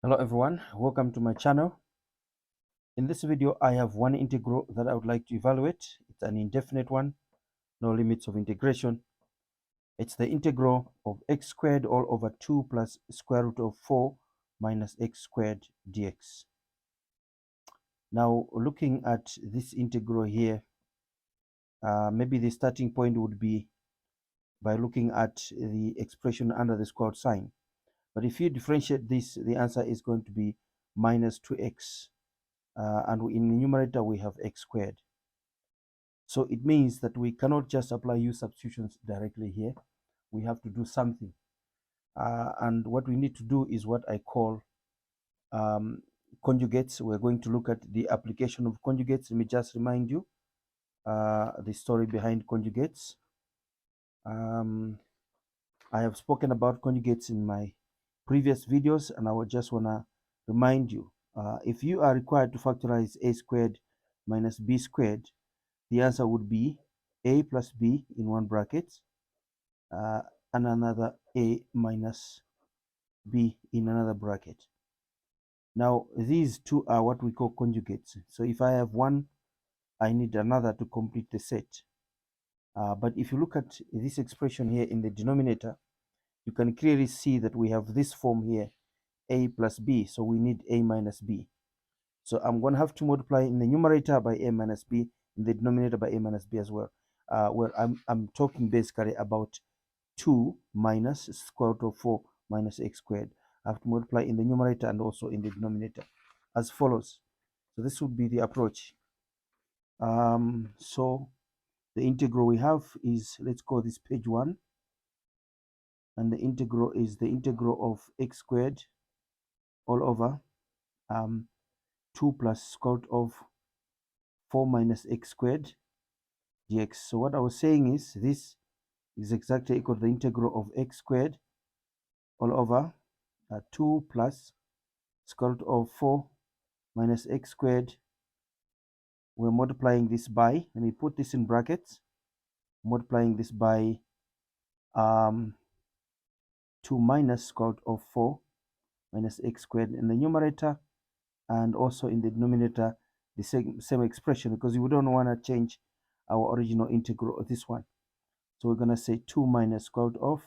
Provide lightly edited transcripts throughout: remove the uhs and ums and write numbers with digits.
Hello everyone, welcome to my channel. In this video I have one integral that I would like to evaluate. It's an indefinite one, no limits of integration. It's the integral of x squared all over 2 plus square root of 4 minus x squared dx. Now looking at this integral here, maybe the starting point would be by looking at the expression under the square root sign. But if you differentiate this, the answer is going to be minus 2x. And in the numerator we have x squared. So it means that we cannot just apply u substitutions directly here. We have to do something. And what we need to do is what I call conjugates. We're going to look at the application of conjugates. Let me just remind you the story behind conjugates. I have spoken about conjugates in my previous videos, and I would just want to remind you, if you are required to factorize a squared minus b squared, the answer would be a plus b in one bracket and another a minus b in another bracket. Now these two are what we call conjugates. So if I have one, I need another to complete the set. But if you look at this expression here in the denominator, you can clearly see that we have this form here, a plus b, so we need a minus b. So I'm going to have to multiply in the numerator by a minus b, in the denominator by a minus b as well. Well, I'm talking basically about 2 minus square root of 4 minus x squared. I have to multiply in the numerator and also in the denominator as follows. So this would be the approach. So the integral we have is, let's call this page 1. And the integral is the integral of x squared all over 2 plus square root of 4 minus x squared dx. So what I was saying is this is exactly equal to the integral of x squared all over 2 plus square root of 4 minus x squared. We're multiplying this by, let me put this in brackets, multiplying this by 2 minus square root of 4 minus x squared in the numerator, and also in the denominator the same expression, because we don't want to change our original integral of this one. So we're going to say 2 minus square root of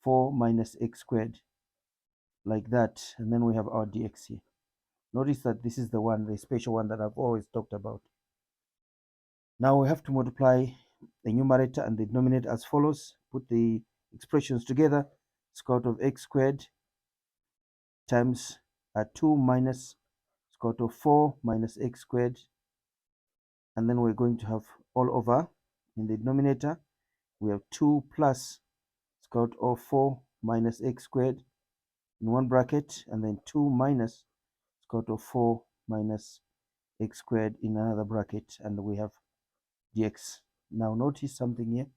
4 minus x squared, like that, and then we have our dx here. Notice that this is the one, the special one that I've always talked about. Now we have to multiply the numerator and the denominator as follows. Put the expressions together. Square root of x squared times 2 minus square root of 4 minus x squared, and then we're going to have all over in the denominator we have 2 plus square root of 4 minus x squared in one bracket, and then 2 minus square root of 4 minus x squared in another bracket, and we have dx. Now notice something here.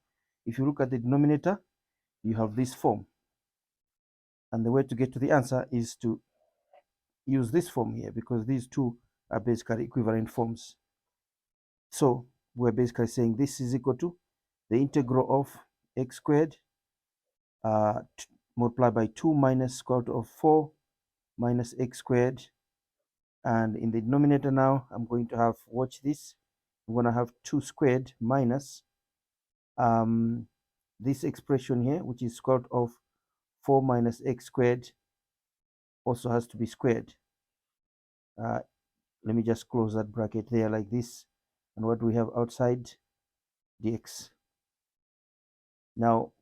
If you look at the denominator, you have this form, and the way to get to the answer is to use this form here, because these two are basically equivalent forms. So we're basically saying this is equal to the integral of x squared multiplied by 2 minus square root of 4 minus x squared, and in the denominator now I'm going to have, watch this, I'm going to have 2 squared minus this expression here, which is square root of 4 minus x squared, also has to be squared. Let me just close that bracket there like this, and what we have outside, dx. Now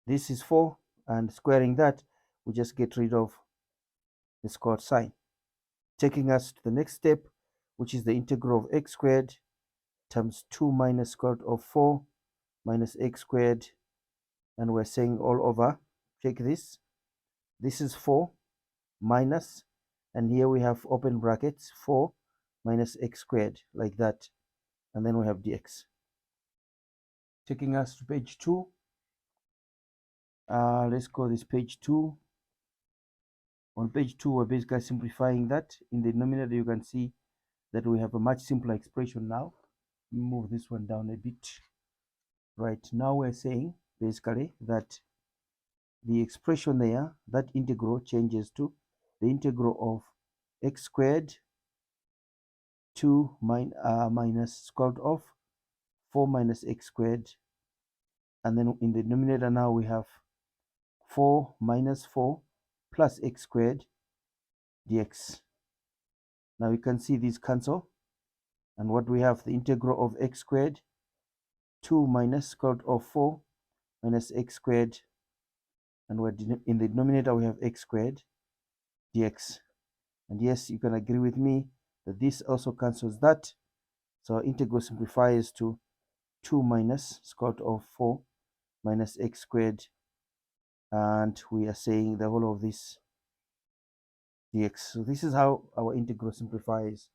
this is 4, and squaring that, we just get rid of the square sign, taking us to the next step, which is the integral of x squared times 2 minus square root of 4 minus x squared, and we're saying all over, check this, this is 4 minus, and here we have open brackets 4 minus x squared, like that, and then we have dx. Taking us to page 2. Let's call this page 2. On page 2, we're basically simplifying that. In the denominator, you can see that we have a much simpler expression now. Move this one down a bit. Right, now we're saying basically that the expression there, that integral changes to the integral of x squared 2 minus square root of 4 minus x squared, and then in the denominator now we have 4 minus 4 plus x squared dx. Now you can see these cancel, and what we have, the integral of x squared 2 minus square root of 4 minus x squared, and we're in the denominator we have x squared dx. And yes, you can agree with me that this also cancels that, so our integral simplifies to 2 minus square root of 4 minus x squared, and we are saying the whole of this dx. So this is how our integral simplifies.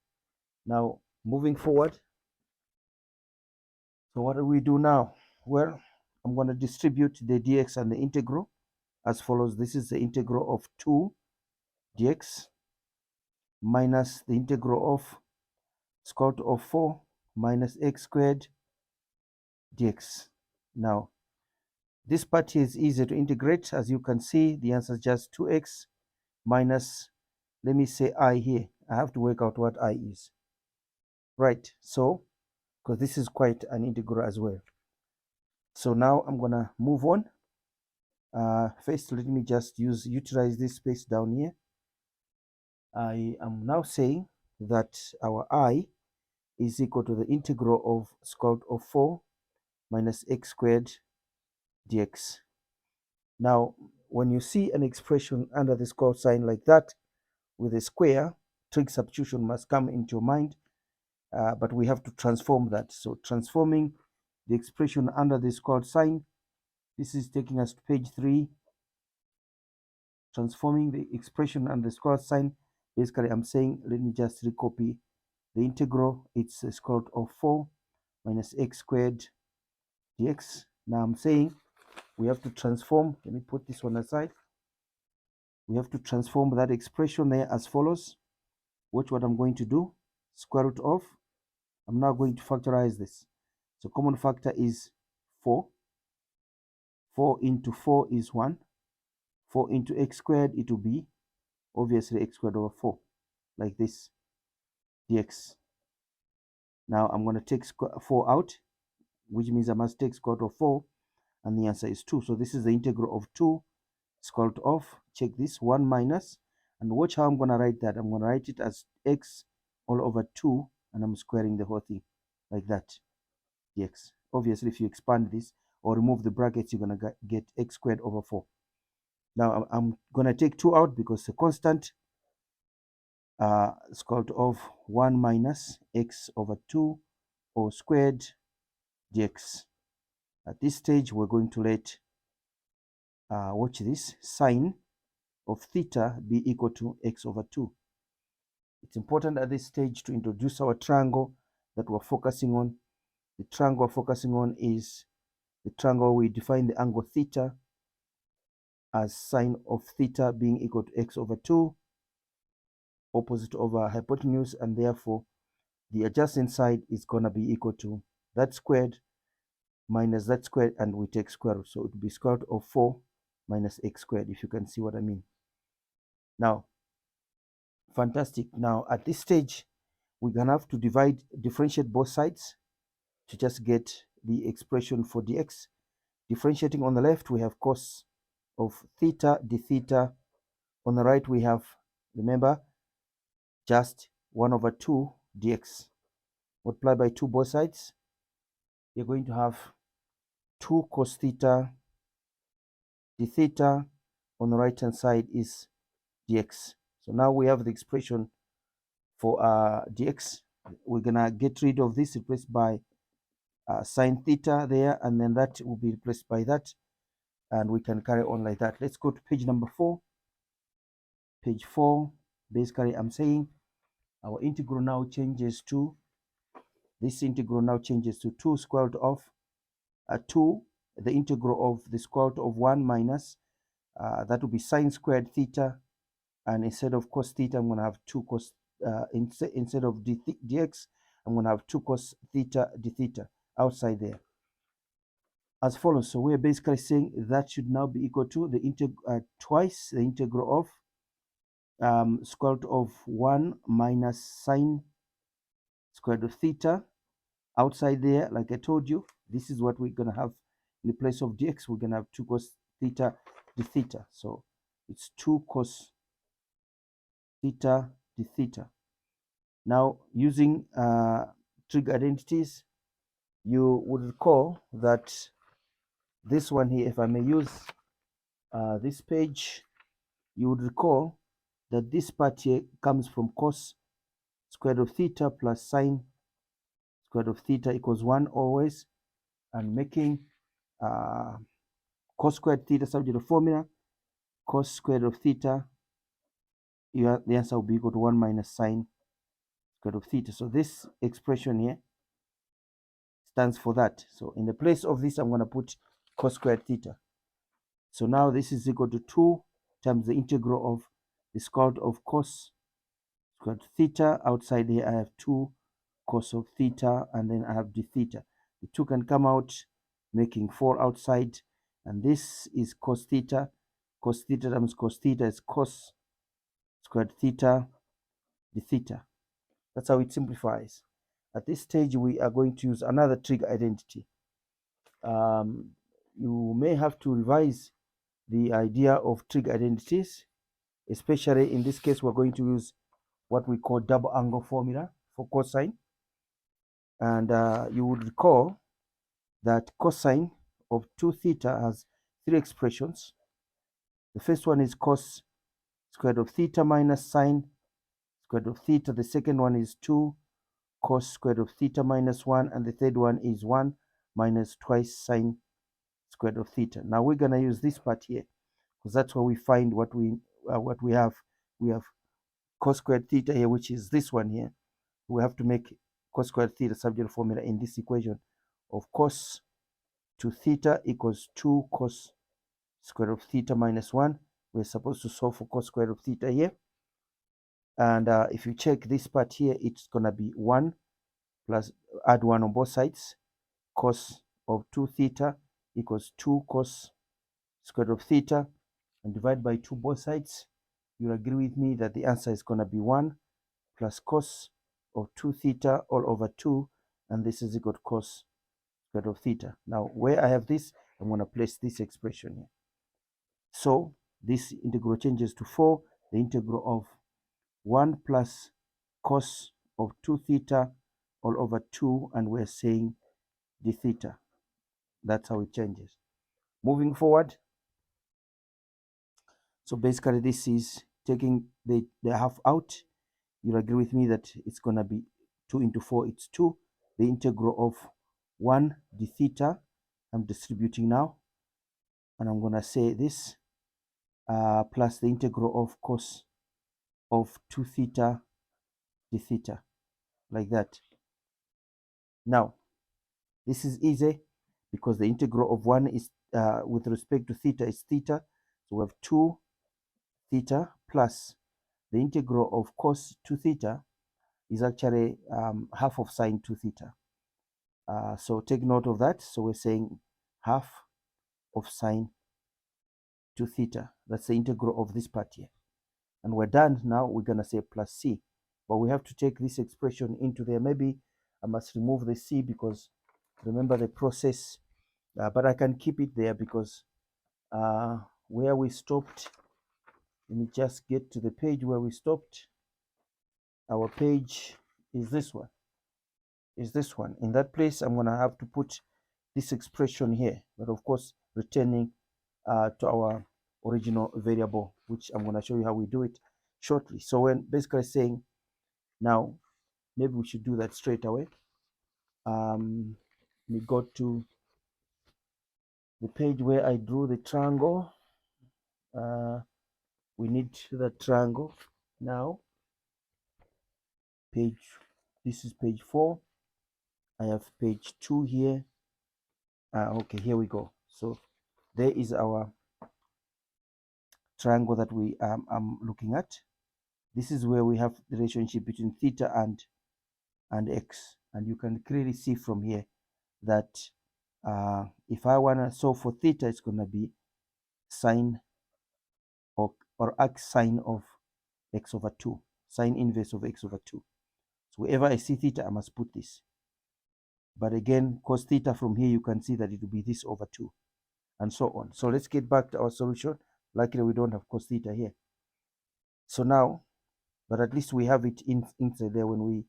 Now moving forward, so what do we do now? Well, I'm going to distribute the dx and the integral as follows. This is the integral of 2 dx minus the integral of square root of 4 minus x squared dx. Now this part here is easy to integrate. As you can see, the answer is just 2x minus, let me say I here. I have to work out what I is. Right, so, because this is quite an integral as well. So now I'm going to move on. First, let me just utilize this space down here. I am now saying that our I is equal to the integral of square root of 4 minus x squared dx. Now, when you see an expression under the square sign like that with a square, trig substitution must come into your mind, but we have to transform that. So transforming the expression under the square sign, this is taking us to page 3. Transforming the expression under the square sign, basically I'm saying, let me just recopy the integral. It's the square root of 4 minus x squared dx. Now I'm saying we have to transform. Let me put this one aside. We have to transform that expression there as follows. Watch what I'm going to do. Square root of, I'm now going to factorize this. So common factor is 4. 4 into 4 is 1. 4 into x squared, it will be obviously x squared over 4, like this, dx. Now I'm going to take 4 out, which means I must take square root of 4, and the answer is 2. So this is the integral of 2 square root of, check this, 1 minus, and watch how I'm going to write that. I'm going to write it as x all over 2, and I'm squaring the whole thing like that, dx. Obviously, if you expand this or remove the brackets, you're going to get x squared over 4. Now I'm going to take 2 out because the constant, square root of 1 minus x over 2 all squared dx. At this stage, we're going to let, watch this, sine of theta be equal to x over 2. It's important at this stage to introduce our triangle that we're focusing on. The triangle we're focusing on is the triangle we define the angle theta as sine of theta being equal to x over 2, opposite over hypotenuse, and therefore the adjacent side is going to be equal to that squared minus that squared, and we take square root. So it will be square root of 4 minus x squared, if you can see what I mean. Now, fantastic. Now, at this stage, we're going to have to differentiate both sides to just get the expression for dx. Differentiating on the left, we have cos of theta d theta. On the right, we have, remember, just 1 over 2 dx. Multiply by 2 both sides. You're going to have 2 cos theta d theta. On the right hand side is dx. So now we have the expression for dx. We're gonna get rid of this, replaced by sine theta there, and then that will be replaced by that, and we can carry on like that. Let's go to page number 4. Page 4, basically I'm saying our integral now changes to, this integral now changes to 2 square root of 2, the integral of the square root of 1 minus, that will be sine squared theta, and instead of cos theta, I'm going to have 2 cos, instead of dx, I'm going to have 2 cos theta d theta outside there, as follows. So we're basically saying that should now be equal to the twice the integral of square root of 1 minus sine square root of theta. Outside there, like I told you, this is what we're going to have in the place of dx. We're going to have 2 cos theta d theta. So it's 2 cos theta d theta. Now, using trig identities, you would recall that this one here, if I may use this page, you would recall that this part here comes from cos square root of theta plus sine square root of theta equals 1 always, and making cos squared theta subject to formula, cos squared of theta, the answer will be equal to 1 minus sine squared of theta. So this expression here stands for that. So in the place of this, I'm going to put cos squared theta. So now this is equal to 2 times the integral of the square root of cos squared theta. Outside here, I have 2 cos of theta, and then I have d theta. The 2 can come out, making 4 outside, and this is cos theta. Cos theta times cos theta is cos squared theta d theta. That's how it simplifies. At this stage, we are going to use another trig identity. You may have to revise the idea of trig identities, especially in this case, we're going to use what we call double angle formula for cosine. And you would recall that cosine of 2 theta has 3 expressions. The first one is cos squared of theta minus sine squared of theta. The second one is 2 cos squared of theta minus 1. And the third one is 1 minus twice sine squared of theta. Now we're going to use this part here, because that's where we find what we have. We have cos squared theta here, which is this one here. We have to make cos squared theta subject formula in this equation of cos to theta equals 2 cos square of theta minus 1. We're supposed to solve for cos square of theta here. And if you check this part here, it's going to be 1 plus, add 1 on both sides. Cos of 2 theta equals 2 cos square of theta, and divide by 2 both sides. You'll agree with me that the answer is going to be 1 plus cos of 2 theta all over 2, and this is equal to cos square of theta. Now, where I have this, I'm going to place this expression here. So this integral changes to 4, the integral of 1 plus cos of 2 theta all over 2, and we're saying d theta. That's how it changes. Moving forward, so basically this is taking the half out. You'll agree with me that it's going to be 2 into 4, it's 2. The integral of 1 d theta, I'm distributing now, and I'm going to say this plus the integral of cos of 2 theta d theta, like that. Now, this is easy because the integral of 1 is with respect to theta is theta. So we have 2 theta plus the integral of cos 2 theta is actually half of sine 2 theta. So take note of that. So we're saying half of sine 2 theta. That's the integral of this part here. And we're done. Now we're going to say plus c. But we have to take this expression into there. Maybe I must remove the c because remember the process. But I can keep it there because where we stopped, let me just get to the page where we stopped. Our page is this one. In that place, I'm going to have to put this expression here, but of course returning to our original variable, which I'm going to show you how we do it shortly. So when basically saying, now maybe we should do that straight away. We go to the page where I drew the triangle. We need the triangle now. This is page 4. I have page 2 here. Okay, here we go. So there is our triangle that we I'm looking at. This is where we have the relationship between theta and x, and you can clearly see from here that if I want to solve for theta, it's going to be sine or arc sine of x over 2, sine inverse of x over 2. So wherever I see theta, I must put this. But again, cos theta from here, you can see that it will be this over 2, and so on. So let's get back to our solution. Luckily, we don't have cos theta here. So now, but at least we have it inside there when we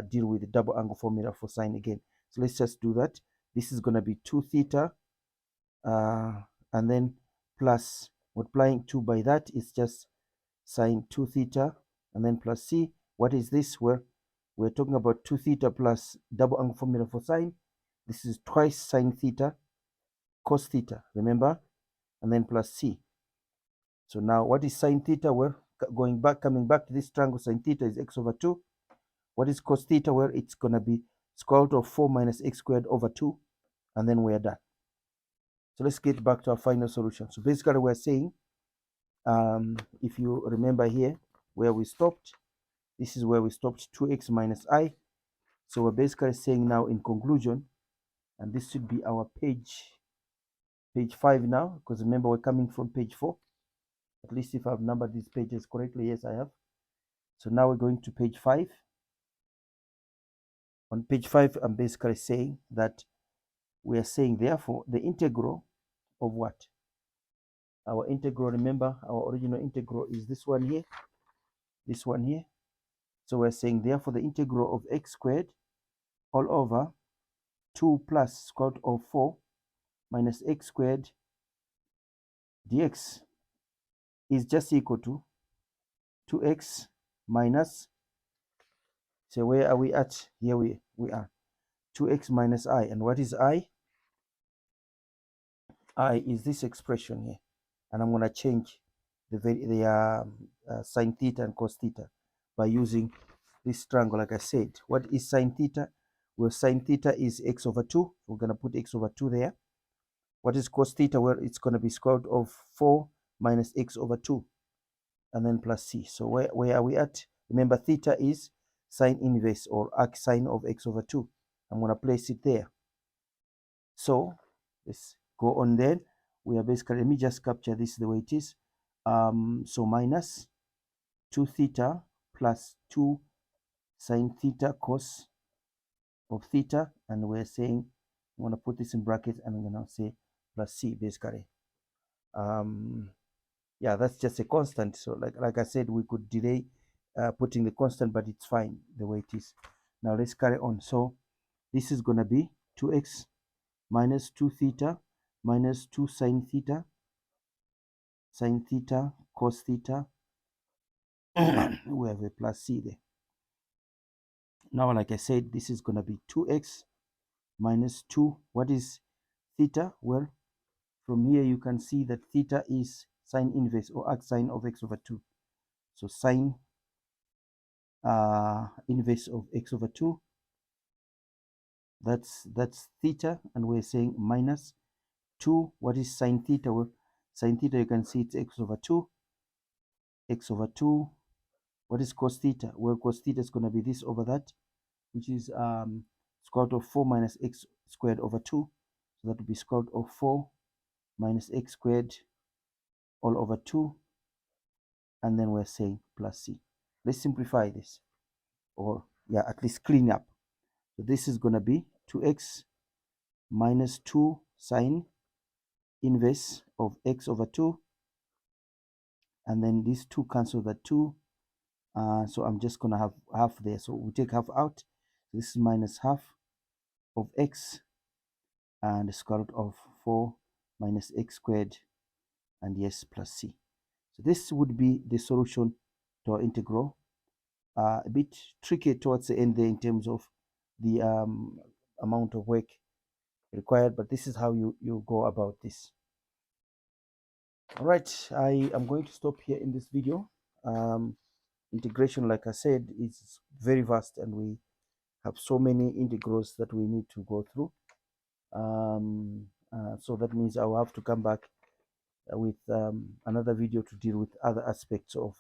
deal with the double angle formula for sine again. So let's just do that. This is going to be 2 theta, and then plus multiplying 2 by that is just sine 2 theta, and then plus c. What is this? We're talking about 2 theta plus double angle formula for sine. This is twice sine theta cos theta, remember, and then plus c. So now what is sine theta? Well, coming back to this triangle, sine theta is x over 2. What is cos theta? Well, it's going to be square root of 4 minus x squared over 2, and then we're done. So let's get back to our final solution. So basically we're saying, if you remember here where we stopped, this is where we stopped, 2x minus I. So we're basically saying now in conclusion, and this should be our page 5 now, because remember we're coming from page 4. At least if I've numbered these pages correctly, yes I have. So now we're going to page 5. On page 5, I'm basically saying that we are saying therefore the integral of what? Our integral, remember our original integral is this one here, this one here. So we're saying therefore the integral of x squared all over 2 plus square root of 4 minus x squared dx is just equal to 2x minus, so where are we at? Here we are, 2x minus I. And what is I? I is this expression here, and I'm going to change the sine theta and cos theta by using this triangle. Like I said, what is sine theta? Well, sine theta is x over 2. We're going to put x over 2 there. What is cos theta? Well, it's going to be square root of 4 minus x over 2, and then plus c. So where are we at? Remember, theta is sine inverse or arc sine of x over 2. I'm going to place it there. So let's go on then. We are basically, let me just capture this the way it is. So minus 2 theta plus 2 sine theta cos of theta, and we're saying I'm going to put this in brackets, and I'm going to say plus c basically. Yeah, that's just a constant. So like I said, we could delay putting the constant, but it's fine the way it is. Now let's carry on. So this is going to be 2x minus 2 theta minus 2 sine theta cos theta. We have a plus c there. Now, like I said, this is going to be 2x minus 2. What is theta? Well, from here you can see that theta is sine inverse or arc sine of x over 2. So sine inverse of x over 2, that's theta, and we're saying minus 2. What is sine theta? Well, sine theta, you can see it's x over 2. What is cos theta? Well, cos theta is going to be this over that, which is square root of 4 minus x squared over 2. So that would be square root of 4 minus x squared all over 2, and then we're saying plus c. Let's simplify this, or yeah, at least clean up. So this is going to be 2x minus 2 sine inverse of x over 2, and then these 2 cancel that 2, so I'm just going to have half there, so we take half out. This is minus half of x, and the square root of 4 minus x squared, and yes, plus c. So this would be the solution to our integral. A bit tricky towards the end there in terms of the amount of work required, but this is how you go about this. All right, I am going to stop here in this video. Integration, like I said, is very vast, and we have so many integrals that we need to go through. So that means I will have to come back with another video to deal with other aspects of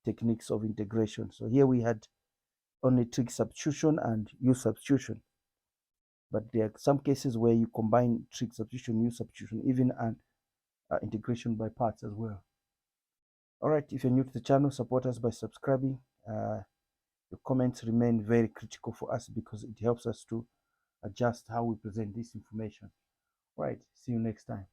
techniques of integration. So here we had only trig substitution and u substitution, but there are some cases where you combine trig substitution, u substitution, even an integration by parts as well. All right, if you're new to the channel, support us by subscribing. Your comments remain very critical for us because it helps us to adjust how we present this information. All right, see you next time.